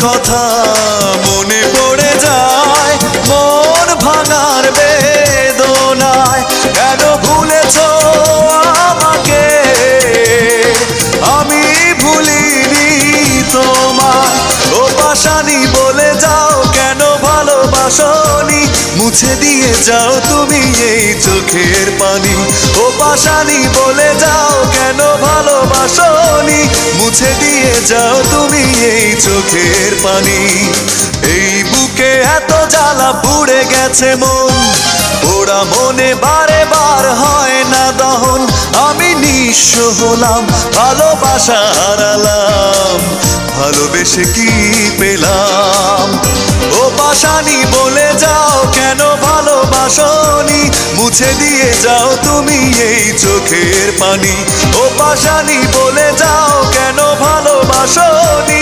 কথা মনে পড়ে যায় মন ভাঙার বেদনায়। কেন ভুলেছো আমাকে, আমি ভুলিনি তোমায়। ও পাশানি বলে যাও কেন ভালোবাসনি, মুছে দিয়ে যাও তুমি এই চোখের পানি। ও পাশানি বলে যাও কেন ভালোবাসনি, মুছে দিয়ে যাও তুমি এই চোখের পানি। এই বুকে এত জ্বালা পুড়ে গেছে মন, পোড়া মনে বারে বার হয় না দহন। আমি নিঃস্ব হলাম, ভালোবাসা হারালাম, ভালোবেসে কি পেলাম। ও পাশানি বলে যাও কেন ভালোবাসনি, মুছে দিয়ে যাও তুমি এই চোখের পানি। ও পাশানি বলে যাও কেন ভালোবাসনি,